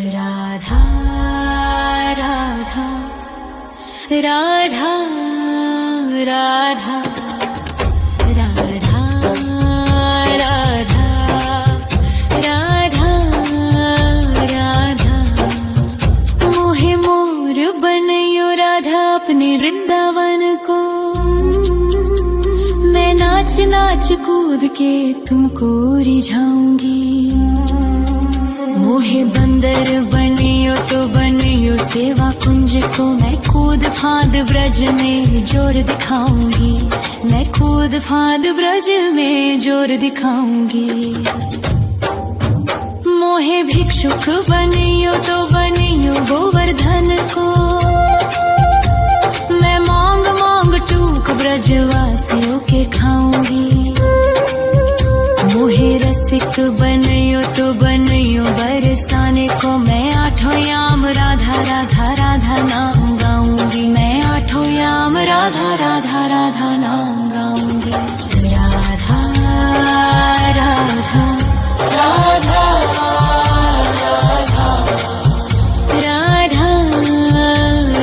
राधा राधा राधा राधा राधा राधा राधा राधा मोहे मोर बनयो राधा अपने वृंदावन को। मैं नाच नाच कूद के तुमको रिझाऊंगी। मोहे बंदर बनियो तो बनियो सेवा कुंज को। मैं कूद फांद ब्रज में जोर दिखाऊंगी। मैं कूद फांद ब्रज में जोर दिखाऊंगी। मोहे भिक्षुक बनियो तो बनियो गोवर्धन को। मैं मांग मांग टूक ब्रजवासियों के खाऊंगी। मोहे रसिक बनियो तो बनियो बरसाने को। मैं आठों याम राधा राधा राधा नाम गाऊंगी। मैं आठों याम राधा राधा राधा नाम गाऊंगी। राधा राधा राधा राधा राधा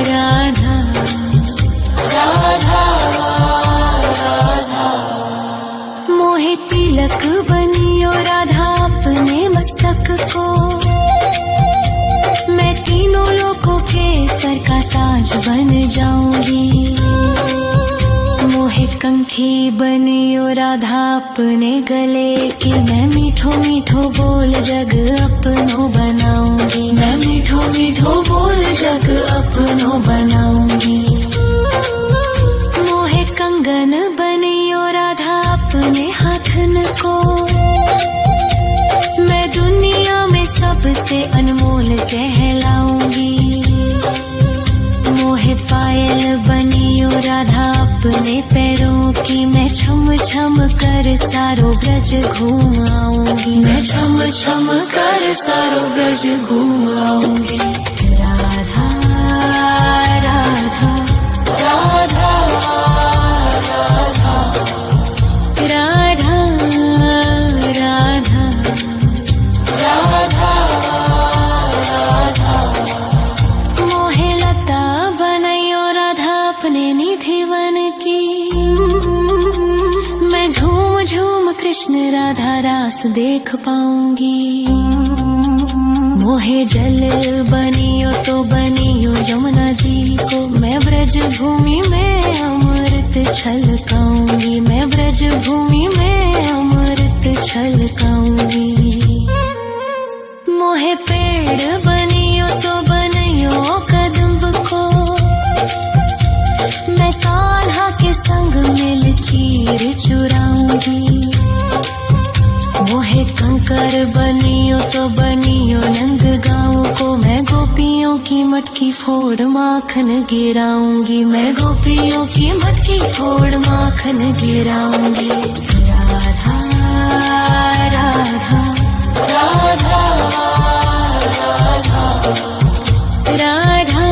राधा राधा। मोहे तिलक बनियो राधा अपने मस्तक को। मैं तीनों लोगों के सर का ताज बन जाऊंगी। मोहे कंठी बनियो राधा अपने गले की। मैं मीठो मीठो बोल जग अपनो बनाऊंगी। मैं मीठो मीठो बोल जग अपनो बनाऊंगी। मोहे कंगन बनियो राधा अपने हाथन को। मैं दुनिया में सबसे अनमोल कहलाऊंगी। मोहे पायल बनियो राधा अपने पैरों की। मैं छम छम कर सारो ब्रज घूम आऊंगी। मैं छम छम कर सारो ब्रज घूम आऊंगी। राधा राधा राधा राधा राधा राधा राधा राधा। मोहे लता बनयो राधा अपने निधिवन की। मैं झूम झूम कृष्ण राधा रास देख पाऊंगी। मोहे जल बनियो तो बनियो यमुना जी को। मैं ब्रज भूमि में अमृत छलकाऊंगी। मैं ब्रज भूमि में अमृत छलकाऊंगी। मोहे पेड़ बनियो तो बनियो कदम्ब को। मैं कान्हा के संग मिल चीर चुराऊंगी। मोहे कंकर बनियो तो बनियो नंद गाँव को। मैं गोपियों की मटकी फोड़ माखन गिराऊंगी। मैं गोपियों की मटकी फोड़ माखन गिराऊंगी। राधा राधा राधा राधा राधा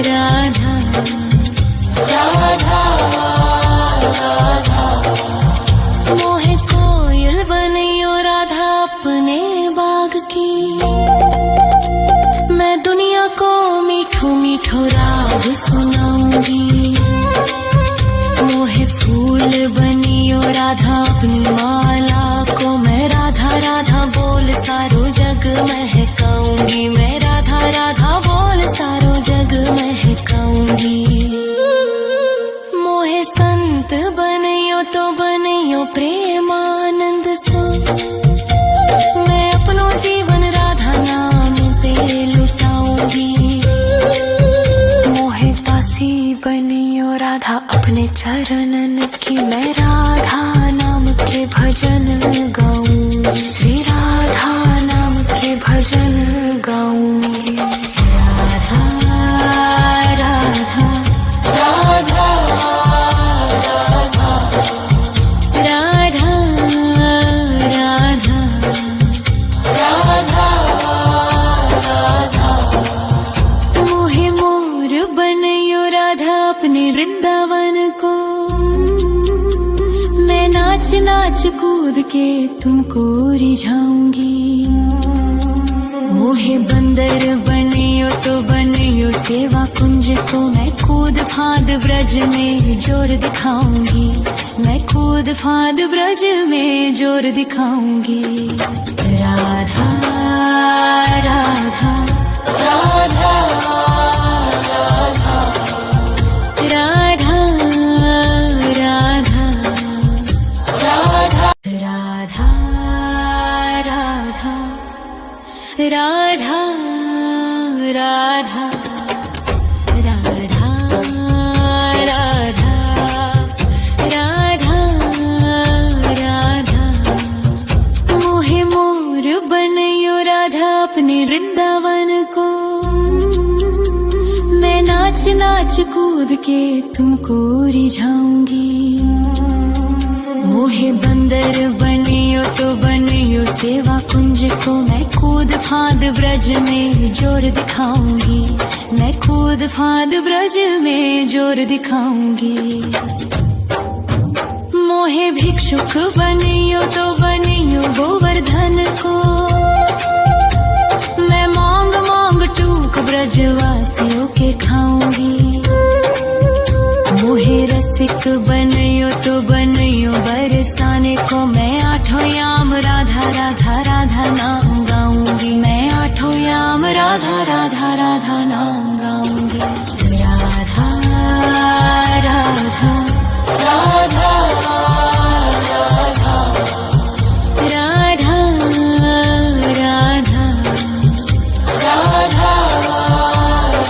राधा राधा। मोहे कोयल बनियो राधा अपने बाग की। मैं दुनिया को मीठो मीठो राग सुनाऊंगी। मोहे फूल बनियो राधा अपनी माला को। मैं राधा राधा बोल सारो जग महकाऊंगी। मैं राधा राधा बोल सारो जग महकाऊंगी। मोहे संत बनियो तो बनियो प्रेमानंद सो। मैं अपनो जीवन राधा नाम पे लुटाऊंगी। मोहे दासी बनियो राधा अपने चरणन की। मैं राधा नाम के भजन गाऊंगी। श्री राधा नाम के भजन गाऊंगी। राधा राधा राधा राधा राधा राधा राधा राधा। मोहे मोर बनयो राधा अपने वृंदावन को। मैं नाच नाच कूद के तुमको रिझाऊंगी। मोहे बंदर बनियो तो बनियो सेवा कुंज को मैं कूद फांद ब्रज में जोर दिखाऊंगी, मैं कूद फांद ब्रज में जोर दिखाऊंगी। राधा राधा राधा राधा राधा राधा राधा राधा राधा राधा राधा राधा राधा राधा मोहे मोर बनयो राधा अपने वृंदावन को, मैं नाच नाच कूद के तुमको रिझाऊंगी। मोहे बंदर बनियो तो बनियो सेवा कुंज को मैं कूद फांद ब्रज में जोर दिखाऊंगी, मैं कूद फांद ब्रज में जोर दिखाऊंगी। मोहे भिक्षुक बनियो तो बनियो गोवर्धन को, मैं मांग मांग टूक ब्रजवासियों के खाऊंगी। मोहे रसिक बनियो तो बनियो बरसाने को, मैं आठों याम राधा राधा राधा नाम गाऊंगी, मैं आठों याम राधा राधा राधा नाम गाऊंगी। राधा राधा राधा राधा राधा राधा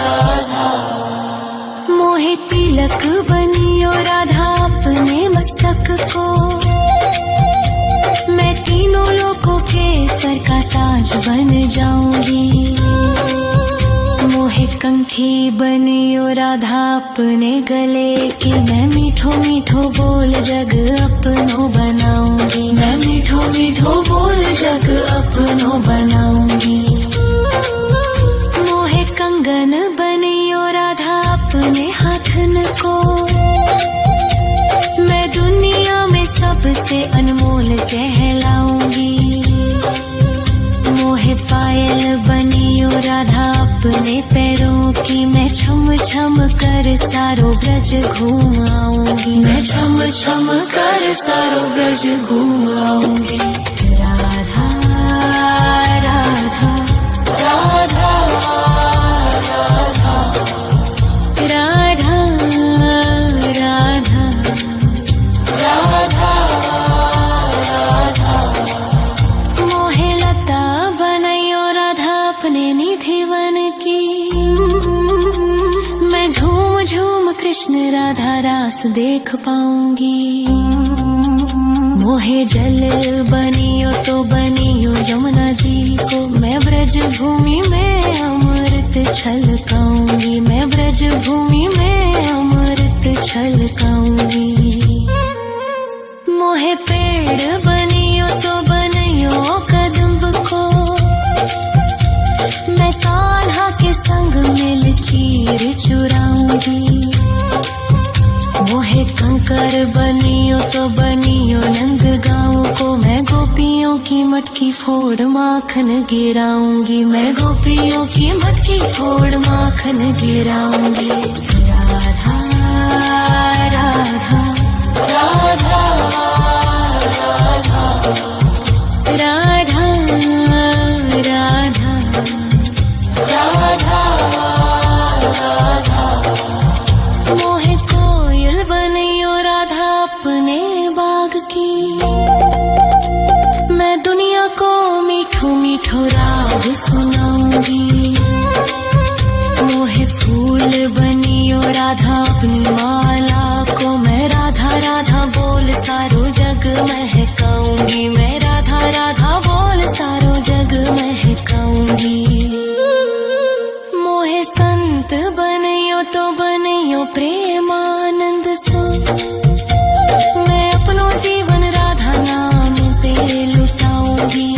राधा मोहे तिलक बनियो राधा अपने मस्तक को, मैं तीनों लोगों के सर का ताज बन जाऊंगी। मोहे कंठी बनियो राधा अपने गले की, मैं मीठो मीठो बोल जग अपनो बनाऊंगी, मैं मीठो मीठो बोल जग अपनो बनाऊंगी। मोहे कंगन बनियो राधा अपने हाथन को, मैं दुनिया में सबसे अनमोल कहलाऊंगी। मोहे पायल बनियो राधा अपने पैरों की, मैं छम छम कर सारो ब्रज घूम आऊंगी, मैं छम छम कर सारो ब्रज घूम आऊंगी। राधा राधा राधा राधा राधा राधा राधा राधा मोहे लता बनयो राधा अपने निधिवन की, मैं झूम झूम कृष्ण राधा रास देख पाऊंगी। मोहे जल बनियो तो बनियो यमुना जी को, मैं ब्रज भूमि में अमृत छलकाऊंगी, मैं ब्रज भूमि में अमृत छलकाऊंगी। मोहे पेड़ बनियो तो बनियो कदम्ब को, मैं कान्हा के संग मिल चीर चुराऊंगी। मोहे कंकर बनियो तो बनियो नंद गाँव को, मैं गोपियों की मटकी फोड़ माखन गिराऊंगी, मैं गोपियों की मटकी फोड़ माखन गिराऊंगी। राधा राधा राधा राधा राधा राधा राधा मोहे कोयल बनियो राधा अपने बाग की, मैं दुनिया को मीठो मीठो राग सुनाऊंगी। मोहे फूल बनियो राधा अपनी माला को, मैं राधा राधा बोल सारो जग महकाऊंगी, मैं राधा राधा बोल सारो जग महकाऊंगी। मोहे संत बनियो तो बनियो प्रेमानंद सो, मैं अपनो जीवन राधा नाम पे लुटाऊंगी।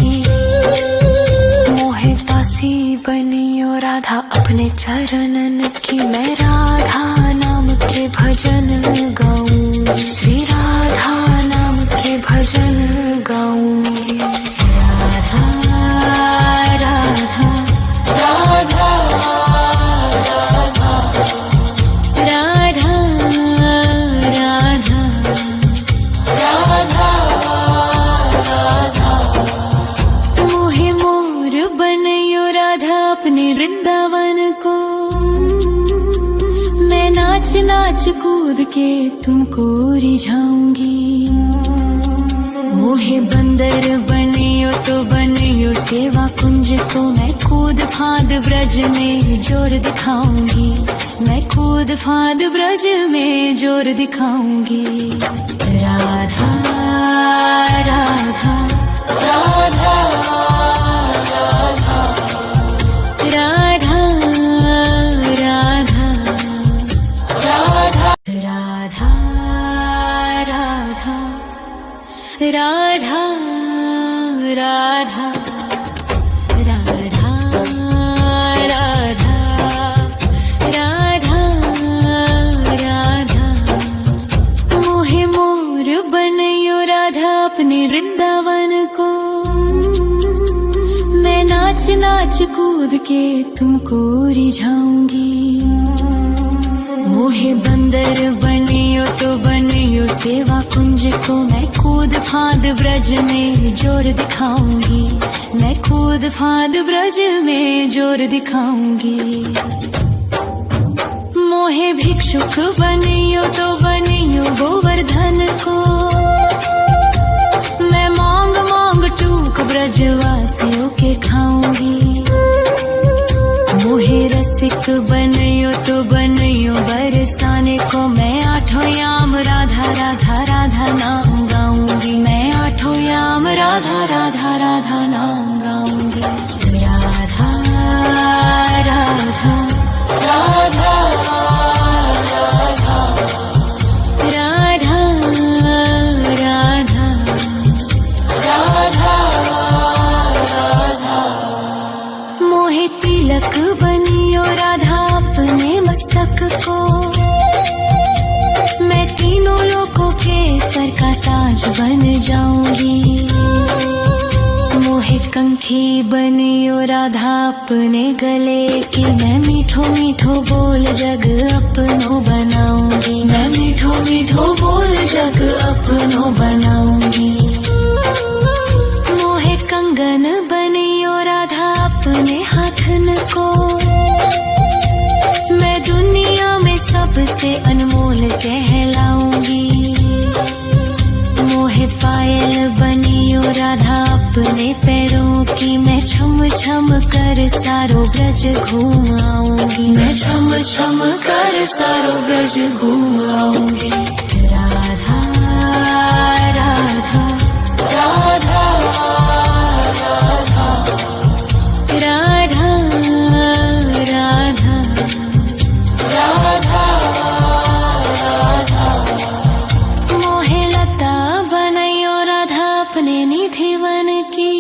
मोहे दासी बनियो राधा अपने चरणन की, मैं राधा नाम के भजन गाऊंगी, श्री राधा नाम के भजन गाऊंगी। राधा राधा राधा अपने वृंदावन को। मैं नाच नाच कूद के तुमको रिझाऊंगी। मोहे बंदर बनियो तो बनियो सेवा कुंज को। मैं कूद फांद ब्रज में जोर दिखाऊंगी। मैं कूद फांद ब्रज में जोर दिखाऊंगी। राधा राधा राधा राधा राधा राधा राधा राधा राधा राधा राधा राधा राधा राधा मोहे मोर बनयो राधा अपने वृंदावन को। मैं नाच नाच कूद के तुमको रिझाऊंगी। मोहे बंदर बनियो तो बनियो सेवा कुंज को। मैं कूद फांद ब्रज में जोर दिखाऊंगी। मैं कूद फांद ब्रज में जोर दिखाऊंगी। मोहे भिक्षुक बनियो तो बनियो गोवर्धन को। मैं मांग मांग टूक ब्रजवासियों के खाऊंगी। मोहे रसिक बनियो तो बनियो बरसाने को। मैं आठों याम राधा राधा राधा नाम गाऊंगी। मैं आठों याम राधा राधा राधा नाम गाऊंगी। राधा राधा राधा राधा राधा राधा राधा मोहे तिलक बनियो राधा अपने मस्तक को। मैं तीनों लोगों के सर का ताज बन जाऊंगी। मोहे कंठी बनियो राधा अपने गले की। मैं मीठो मीठो बोल जग अपनो बनाऊंगी। मैं मीठो मीठो बोल जग अपनो बनाऊंगी। मोहे कंगन बनियो राधा अपने हाथन को। मैं दुनिया में सबसे अनमोल कहलाऊंगी। मोहे पायल बनियो राधा अपने पैरों की। मैं छम छम कर सारो ब्रज घूम आऊंगी। मैं छम छम कर सारो ब्रज घूम आऊंगी। राधा राधा राधा राधा राधा राधा राधा राधा मोहे लता बनयो राधा अपने निधिवन की।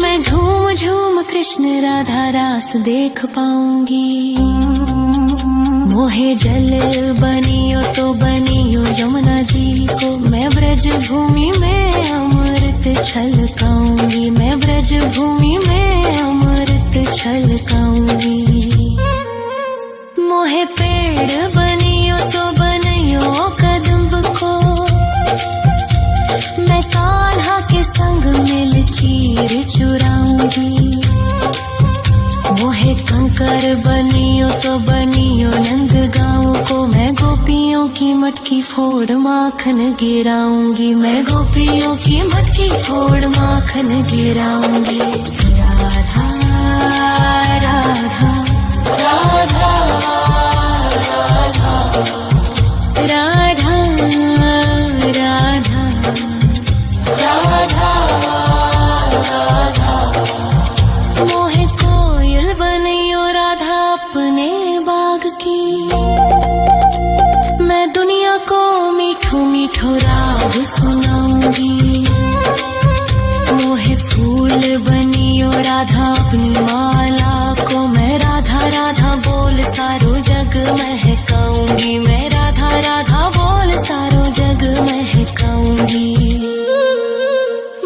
मैं झूम झूम कृष्ण राधा रास देख पाऊंगी। मोहे जल बनियो तो बनियो यमुना जी को। मैं ब्रज भूमि में अमृत छलकाऊंगी। मैं ब्रज भूमि में अमृत छलकाऊंगी। मोहे पेड़ बनियो तो बनियो कदम्ब को। मैं कान्हा के संग मिल चीर चुराऊंगी। मोहे कंकर बनियो तो बनियो नंद गाँव को। मैं गोपियों की मटकी फोड़ माखन गिराऊंगी। मैं गोपियों की मटकी फोड़ माखन गिराऊंगी। राधा राधा राधा राधा राधा राधा राधा मोहे कोयल बनियो राधा अपने बाग की। मैं दुनिया को मीठो मीठो राग सुनाऊंगी। मोहे फूल बनियो राधा अपनी माला को। मैं राधा राधा बोल सारो जग महकाऊंगी। मैं राधा राधा बोल सारो जग महकाऊंगी।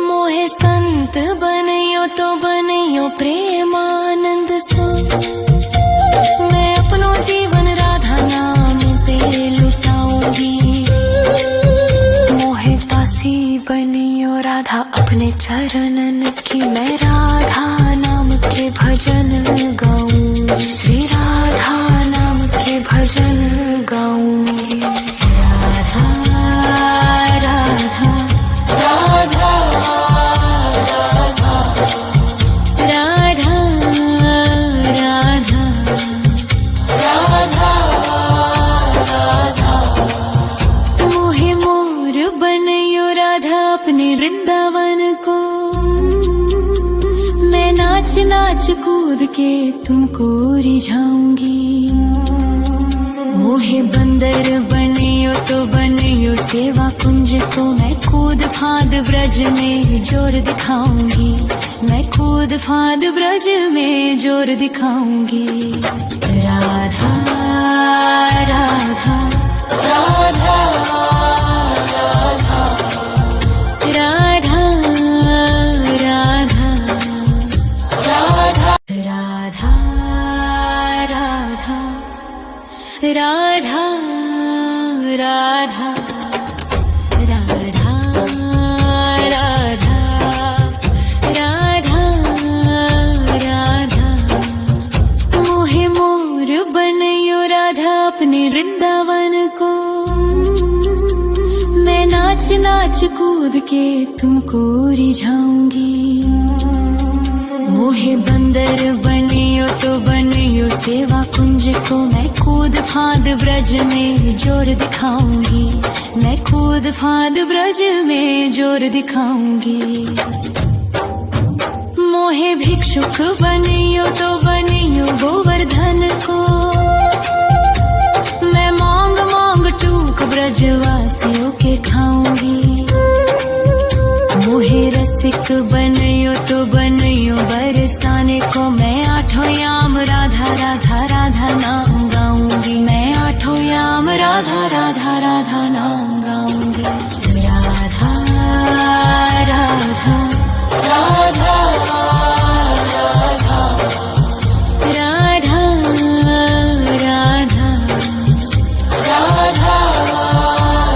मोहे संत बनियो तो बनियो प्रेमानंद सो। मैं अपनो जीवन राधा नाम पे लुटाऊंगी। मोहे दासी बनियो राधा अपने चरणन की। मैं राधा नाम के नाच कूद के तुमको रिझाऊंगी। मोहे बंदर बनियो तो बनियो सेवा कुंज को मैं कूद फांद ब्रज में जोर दिखाऊंगी। मैं कूद फांद ब्रज में जोर दिखाऊंगी। राधा राधा राधा राधा राधा राधा राधा राधा राधा राधा राधा राधा राधा राधा। मोहे मोर बनयो राधा अपने वृंदावन को। मैं नाच नाच कूद के तुमको रिझाऊंगी। मोहे बंदर बनियो तो बनियो सेवा कुंज को मैं कूद फांद ब्रज में जोर दिखाऊंगी। मैं कूद फांद ब्रज में जोर दिखाऊंगी। मोहे भिक्षुक बनियो तो बनियो गोवर्धन को। मैं मांग मांग टूक ब्रजवासियों के खाऊंगी। मोहे रसिक बनियो तो बनियो बरसाने को मैं आठों याम राधा राधा राधा नाम गाऊंगी। मैं आठों याम राधा राधा राधा नाम गाऊंगी। राधा राधा राधा राधा राधा राधा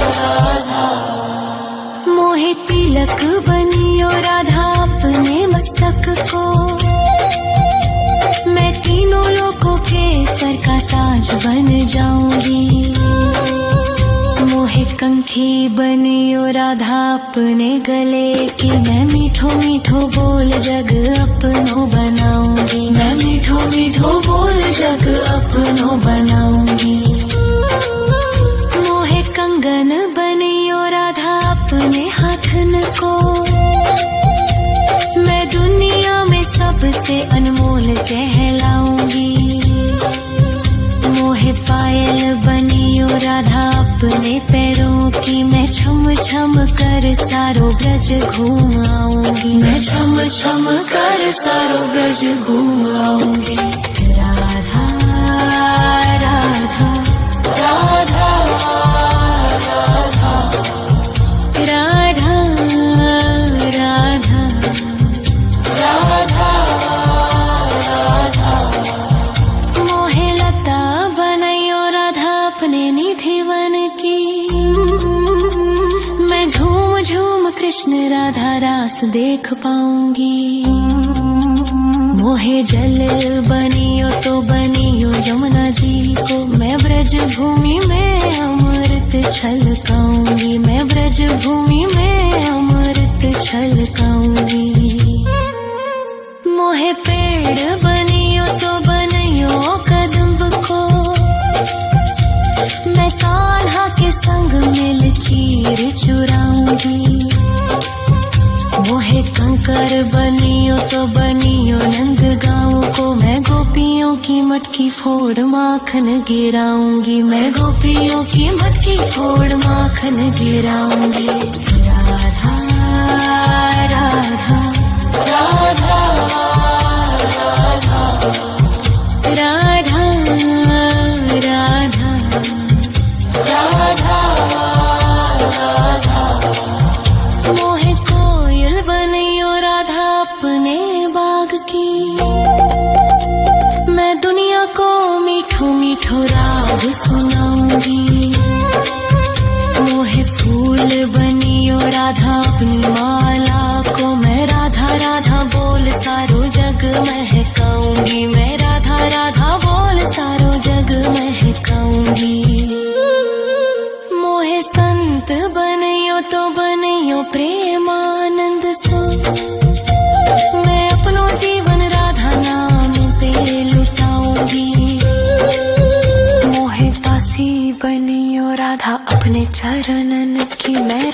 राधा। मोहे तिलक बनियो राधा अपने मस्तक को। मैं तीनों लोगों के सर का ताज बन जाऊंगी। मोहे कंठी बनियो राधा अपने गले की। मैं मीठो मीठो बोल जग अपनो बनाऊंगी। मैं मीठो मीठो बोल जग अपनो बनाऊंगी। मोहे कंगन बनियो राधा अपने हाथन को। मैं दुनिया में सबसे अनमोल कहलाऊंगी। मोहे पायल बनियो राधा अपने पैरों की। मैं छम छम कर सारो ब्रज घूम आऊंगी। मैं छम छम कर सारो ब्रज घूम आऊंगी। राधा राधा राधा राधा राधा राधा राधा राधा। मोहे लता बनयो राधा अपने निधिवन की। मैं झूम झूम कृष्ण राधा रास देख पाऊंगी। मोहे जल बनियो तो बनियो यमुना जी को। मैं ब्रज भूमि में अमृत छलकाऊंगी। मैं ब्रज भूमि में अमृत छलकाऊंगी। मोहे पेड़ बनियो तो बनियो कदम्ब को। मैं कान्हा के संग मिल चीर चुराऊंगी। मोहे कंकर बनियो तो बनियो नंद गाँव को। मैं गोपियों की मटकी फोड़ माखन गिराऊंगी। मैं गोपियों की मटकी फोड़ माखन गिराऊंगी। राधा राधा राधा राधा राधा राधा राधा राधा। मोहे कोयल बनियो राधा अपने बाग की। मैं दुनिया को मीठो मीठो राग सुनाऊंगी। मोहे फूल बनियो राधा अपनी माला को। मैं राधा राधा बोल सारो जग महकाऊंगी। मैं राधा राधा बोल सारो जग महकाऊंगी। मोहे संत बनियो तो बनियो प्रेमानंद सो। मैं अपनो जीवन राधा नाम पे लुटाऊंगी। मोहे दासी बनियो राधा अपने चरणन की। मैं